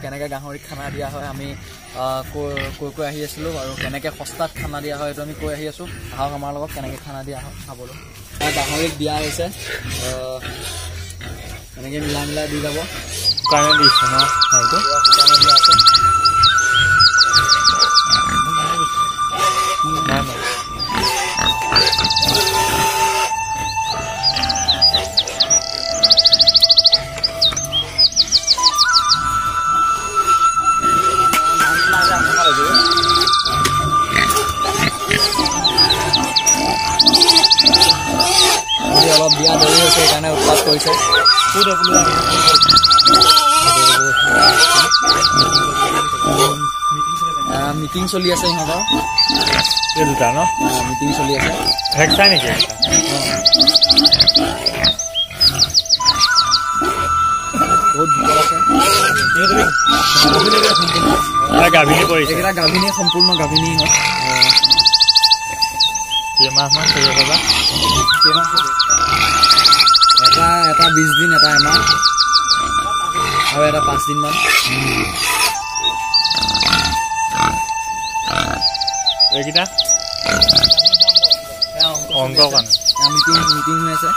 কেনেকৈ গাহৰি খানা দিয়া হয় আমি কৈ আহি আছিলোঁ আৰু কেনেকৈ সস্তাত খানা দিয়া হয় এইটো আমি কৈ আহি আছোঁ। আহক আমাৰ লগত কেনেকৈ খানা দিয়া হয় খাবলৈ। গাহৰিক দিয়া হৈছে এনেকৈ মিলাই দি যাব কাৰণে দিছে ন সেইটো কাৰণে দিয়া আছে। অলপ দিয়া দেৰি হৈছে সেইকাৰণে উৎপাত কৰিছে। মিটিং চলি আছে সিহঁতৰ দুটা ন মিটিং চলি আছে নেকি বহুত ভিতৰত আছে গাভিনী কৰিছে এইকেইটা গাভিনী সম্পূৰ্ণ গাভিনী হয়। কেইমাহমান চলি আছে বা এটা 20 দিন এটা এমাহ আৰু এটা 5 দিনমান। এইকেইটা অংক কাৰণে মিটিং হৈ আছে।